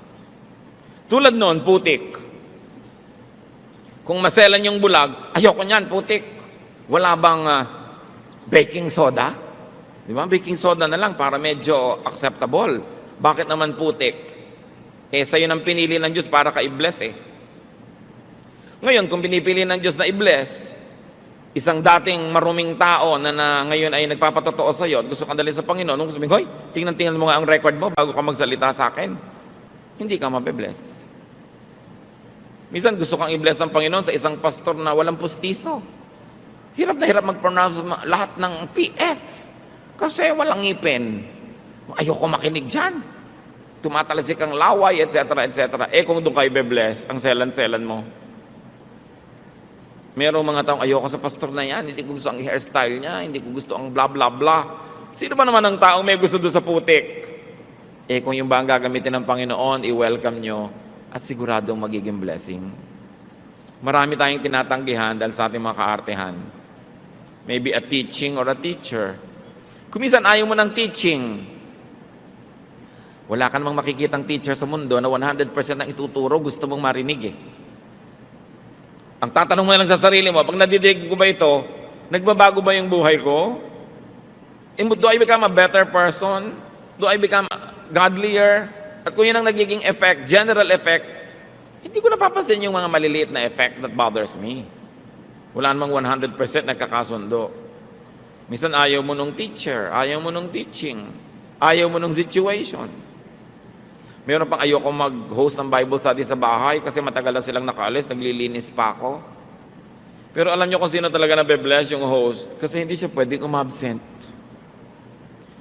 Tulad noon, putik. Kung maselan yung bulag, ayoko niyan, putik. Wala bang baking soda? Di ba? Baking soda na lang para medyo acceptable. Bakit naman putik? Sa'yo nang pinili ng Diyos para ka i-bless Ngayon, kung pinipili ng Diyos na i-bless, isang dating maruming tao na ngayon ay nagpapatotoo sa iyo at gusto kang dalhin sa Panginoon, nung sabihin, hoy, tingnan mo nga ang record mo bago ka magsalita sa akin. Hindi ka mabe-bless. Minsan gusto kang i-bless ng Panginoon sa isang pastor na walang pustiso. Hirap na hirap mag-pronounce lahat ng PF. Kasi walang ngipin. Ayoko makinig dyan. Tumatalsik ang laway, etc., etc. Kung doon kayo be-bless, ang selan-selan mo. Merong mga taong, ayoko sa pastor na yan, hindi ko gusto ang hairstyle niya, hindi ko gusto ang bla bla bla. Sino ba naman ang taong may gusto doon sa putik? Kung yung ba ang gagamitin ng Panginoon, i-welcome nyo at siguradong magiging blessing. Marami tayong tinatanggihan dahil sa ating mga kaartehan. Maybe a teaching or a teacher. Kuminsan ayaw mo ng teaching. Wala ka namang makikitang teacher sa mundo na 100% ng ituturo gusto mong marinig Ang tatanong mo lang sa sarili mo, pag nadidig ko ba ito, nagbabago ba yung buhay ko? Do I become a better person? Do I become godlier? At kung yun ang nagiging effect, general effect, hindi ko napapansin yung mga maliliit na effect that bothers me. Wala namang 100% nagkakasundo. Minsan ayaw mo nung teacher, ayaw mo nung teaching, ayaw mo nung situation. Meron pang ayoko mag-host ng Bible study sa bahay kasi matagal na silang nakaalis, naglilinis pa ako. Pero alam nyo kung sino talaga nabe-bless yung host kasi hindi siya pwedeng umabsent.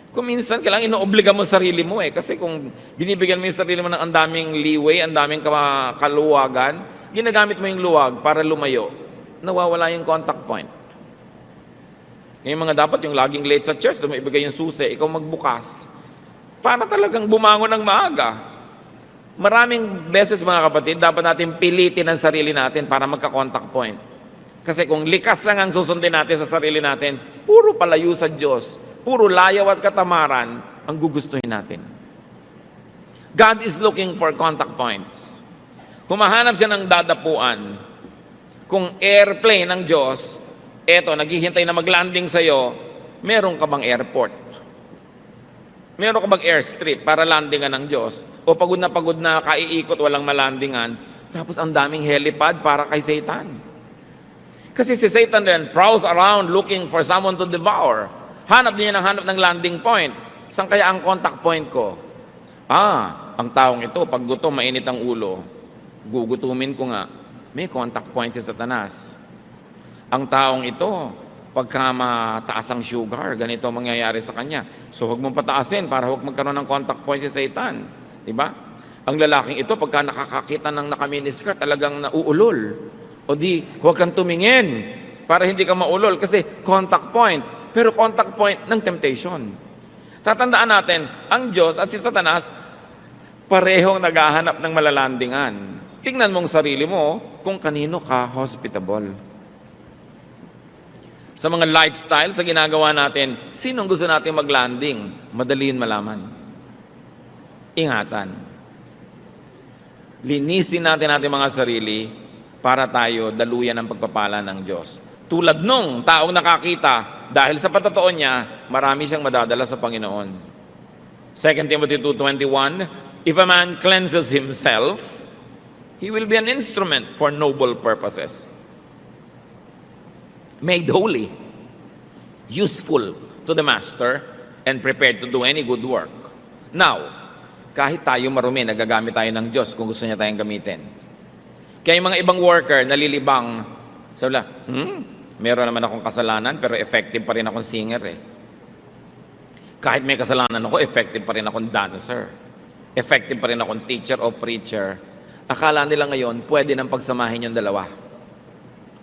Kung minsan, kailangan inoobliga mo sarili mo kasi kung binibigyan mo yung sarili mo ng andaming leeway, andaming kaluwagan, ginagamit mo yung luwag para lumayo, nawawala yung contact point. Ngayon mga dapat yung laging late sa church, lumibigay yung susi, ikaw magbukas. Para talagang bumangon ng maaga. Maraming beses mga kapatid, dapat natin pilitin ang sarili natin para magka-contact point. Kasi kung likas lang ang susundin natin sa sarili natin, puro palayo sa Diyos, puro layaw at katamaran ang gugustuhin natin. God is looking for contact points. Humahanap siya ng dadapuan. Kung airplane ng Diyos, naghihintay na mag-landing sa'yo, meron ka bang airport? Meron ka bang airstrip para landingan ng Diyos? O pagod na kaiikot, walang malandingan, tapos ang daming helipad para kay Satan. Kasi si Satan then prowls around looking for someone to devour. Hanap ng landing point. Saan kaya ang contact point ko? Ang taong ito, pag gutom, mainit ang ulo, gugutumin ko nga, may contact point si Satanas. Ang taong ito, pagka mataas ang sugar, ganito ang mangyayari sa kanya. So huwag mong pataasin para huwag magkaroon ng contact point si Satan. Diba? Ang lalaking ito, pagka nakakakita ng nakaminiskat, talagang nauulol. O di, huwag kang tumingin para hindi ka maulol kasi contact point. Pero contact point ng temptation. Tatandaan natin, ang Diyos at si Satanas, parehong naghahanap ng malalandingan. Tingnan mong sarili mo kung kanino ka hospitable. Sa mga lifestyle, sa ginagawa natin, sinong gusto natin mag-landing? Madaliin malaman. Ingatan. Linisin natin ating mga sarili para tayo daluyan ng pagpapala ng Diyos. Tulad nung taong nakakita, dahil sa patotoo niya, marami siyang madadala sa Panginoon. 2 Timothy 2:21, if a man cleanses himself, he will be an instrument for noble purposes. Made holy, useful to the master, and prepared to do any good work. Now, kahit tayo marumi, nagagamit tayo ng Diyos kung gusto niya tayong gamitin. Kaya yung mga ibang worker, nalilibang, sabi meron naman akong kasalanan, pero effective pa rin akong singer Kahit may kasalanan ako, effective pa rin akong dancer. Effective pa rin akong teacher o preacher. Akala nila ngayon, pwede nang pagsamahin yung dalawa.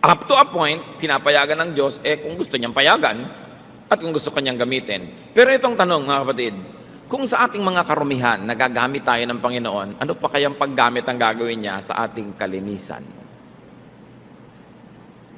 Up to a point, pinapayagan ng Diyos, kung gusto niyang payagan, at kung gusto kanyang gamitin. Pero itong tanong, mga kapatid, kung sa ating mga karumihan, nagagamit tayo ng Panginoon, ano pa kayang paggamit ang gagawin niya sa ating kalinisan?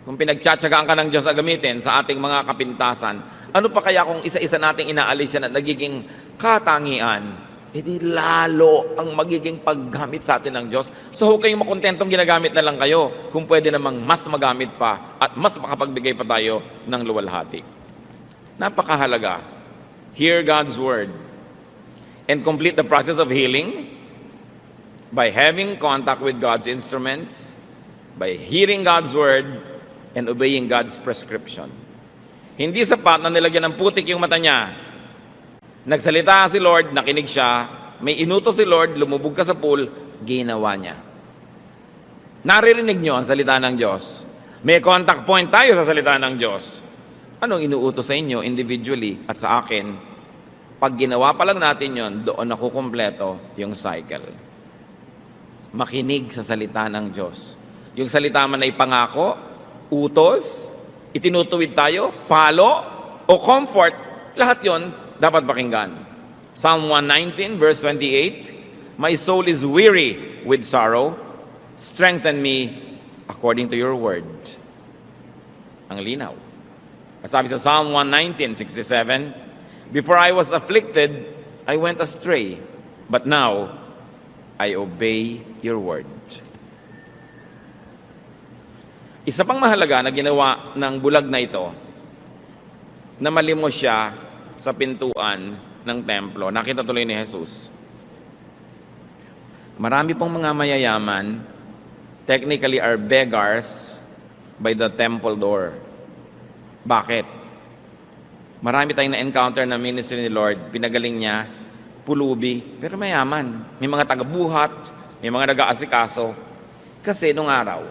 Kung pinagtsatsagaan ka ng Diyos na gamitin sa ating mga kapintasan, ano pa kaya kung isa-isa nating inaalis yan at nagiging katangian, edi lalo ang magiging paggamit sa atin ng Diyos. So huwag kayong makontentong ginagamit na lang kayo kung pwede namang mas magamit pa at mas makapagbigay pa tayo ng luwalhati. Napakahalaga. Hear God's Word and complete the process of healing by having contact with God's instruments, by hearing God's Word, and obeying God's prescription. Hindi sapat na nilagyan ng putik yung mata niya. Nagsalita si Lord, nakinig siya, may inutos si Lord, lumubog ka sa pool, ginawa niya. Naririnig niyo ang salita ng Diyos. May contact point tayo sa salita ng Diyos. Anong inuutos sa inyo individually at sa akin? Pag ginawa pa lang natin yon, doon nakukumpleto yung cycle. Makinig sa salita ng Diyos. Yung salita man ay pangako, utos, itinutuwid tayo, palo, o comfort, lahat yon dapat pakinggan. Psalm 119 verse 28, My soul is weary with sorrow, strengthen me according to your word. Ang linaw. At sabi sa Psalm 119:67, Before I was afflicted, I went astray, but now I obey your word. Isa pang mahalaga na ginawa ng bulag na ito, na malimos siya sa pintuan ng templo. Nakita tuloy ni Jesus. Marami pong mga mayayaman, technically are beggars by the temple door. Bakit? Marami tayong na-encounter na ministry ni Lord, pinagaling niya, pulubi, pero mayaman. May mga tagabuhat, may mga nag-aasikaso. Kasi nung araw,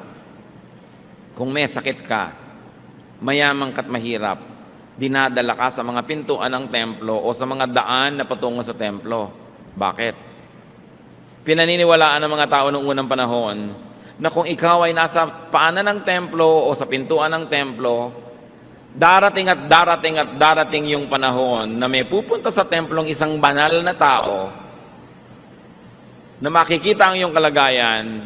kung may sakit ka, mayamang ka't mahirap, dinadala ka sa mga pintuan ng templo o sa mga daan na patungo sa templo. Bakit? Pinaniniwalaan ng mga tao noong unang panahon na kung ikaw ay nasa paanan ng templo o sa pintuan ng templo, darating at darating at darating yung panahon na may pupunta sa templong isang banal na tao na makikita ang iyong kalagayan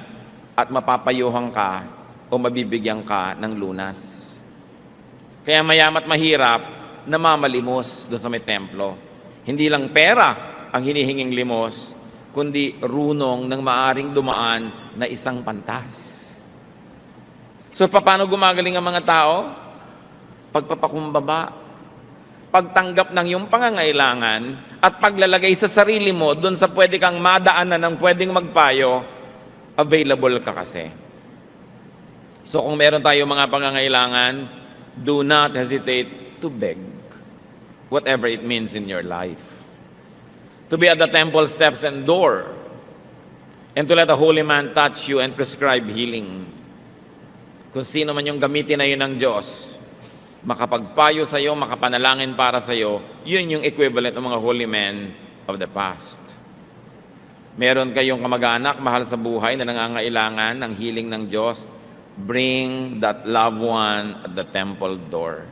at mapapayuhan ka o mabibigyan ka ng lunas. Kaya mayamat mahirap na mamalimos doon sa may templo. Hindi lang pera ang hinihinging limos, kundi runong ng maaring dumaan na isang pantas. So, paano gumagaling ang mga tao? Pagpapakumbaba, pagtanggap ng iyong pangangailangan, at paglalagay sa sarili mo doon sa pwede kang madaanan ng pwedeng magpayo, available ka kasi. So kung meron tayo mga pangangailangan, do not hesitate to beg, whatever it means in your life. To be at the temple steps and door, and to let a holy man touch you and prescribe healing. Kung sino man yung gamitin na yun ng Diyos, makapagpayo sa iyo, makapanalangin para sa iyo, yun yung equivalent ng mga holy men of the past. Meron kayong kamag-anak, mahal sa buhay, na nangangailangan ng healing ng Diyos, bring that loved one at the temple door.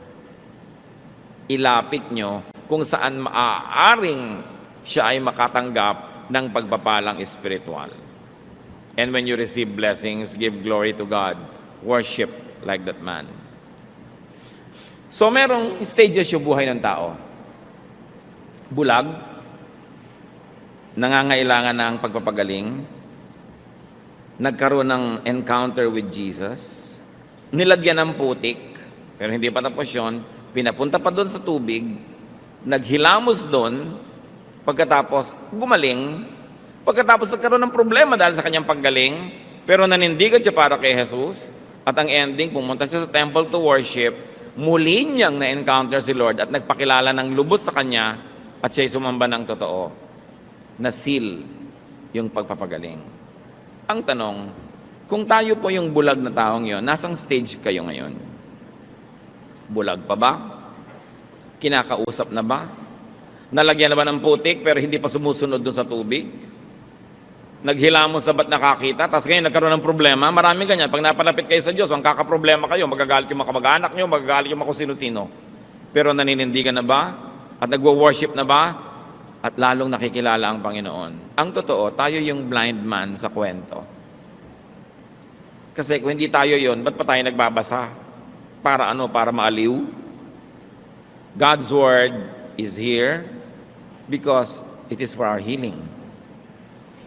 Ilapit nyo kung saan maaaring siya ay makatanggap ng pagpapalang espiritual. And when you receive blessings, give glory to God. Worship like that man. So merong stages yung buhay ng tao. Bulag, nangangailangan ng pagpapagaling, nagkaroon ng encounter with Jesus, nilagyan ng putik, pero hindi pa tapos yun, pinapunta pa doon sa tubig, naghilamos doon, pagkatapos gumaling, pagkatapos nagkaroon ng problema dahil sa kanyang paggaling, pero nanindigan siya para kay Jesus, at ang ending, pumunta siya sa temple to worship, muli niyang na-encounter si Lord at nagpakilala ng lubos sa kanya at siya'y sumamba ng totoo. Na-seal yung pagpapagaling. Ang tanong, kung tayo po yung bulag na taong yon, nasang stage kayo ngayon? Bulag pa ba? Kinakausap na ba? Nalagyan na ba ng putik pero hindi pa sumusunod doon sa tubig? Naghilamos na ba't nakakita? Tapos ngayon nagkaroon ng problema. Maraming ganyan. Pag napalapit kayo sa Diyos, ang kakaproblema kayo, magagalit yung mga kamag-anak nyo, magagalit yung mga kung sino-sino. Pero naninindigan na ba? At nagwo-worship na ba? At lalong nakikilala ang Panginoon. Ang totoo, tayo yung blind man sa kwento. Kasi kung hindi tayo yon, ba't pa tayo nagbabasa? Para ano? Para maaliw? God's Word is here because it is for our healing.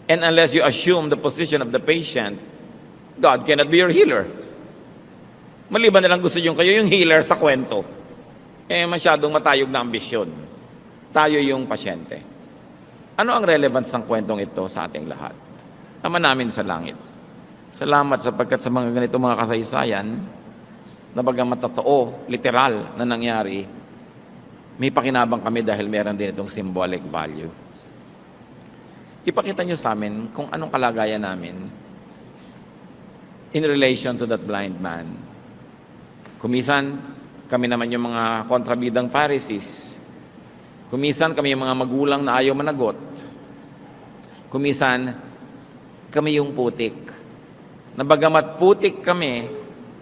And unless you assume the position of the patient, God cannot be your healer. Maliban na lang gusto yung kayo yung healer sa kwento. Masyadong matayog na ambisyon. Tayo yung pasyente. Ano ang relevance ng kwentong ito sa ating lahat? Ama namin sa langit. Salamat sapagkat sa mga ganito mga kasaysayan, na bagamat totoo, literal na nangyari, may pakinabang kami dahil meron din itong symbolic value. Ipakita nyo sa amin kung anong kalagayan namin in relation to that blind man. Kumisan, kami naman yung mga kontrabidang Pharisees. Kumisan, kami yung mga magulang na ayaw managot. Kumisan, kami yung putik. Na bagamat putik kami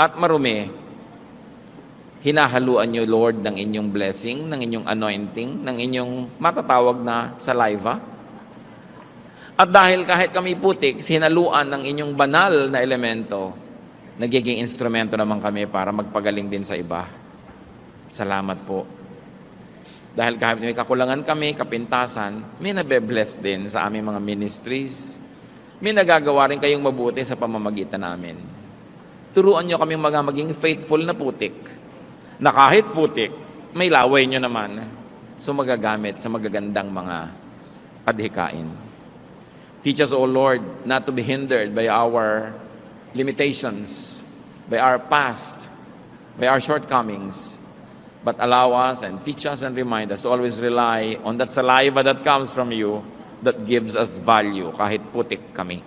at marumi, hinahaluan niyo, Lord, ng inyong blessing, ng inyong anointing, ng inyong matatawag na saliva. At dahil kahit kami putik, sinaluan ng inyong banal na elemento, nagiging instrumento naman kami para magpagaling din sa iba. Salamat po. Dahil kahit may kakulangan kami, kapintasan, may nabe-bless din sa aming mga ministries. May nagagawa rin kayong mabuti sa pamamagitan namin. Turuan nyo kami maging faithful na putik, na kahit putik, may laway nyo naman, so magagamit sa magagandang mga adhikain. Teach us, O Lord, not to be hindered by our limitations, by our past, by our shortcomings, but allow us and teach us and remind us to always rely on that saliva that comes from you that gives us value kahit putik kami.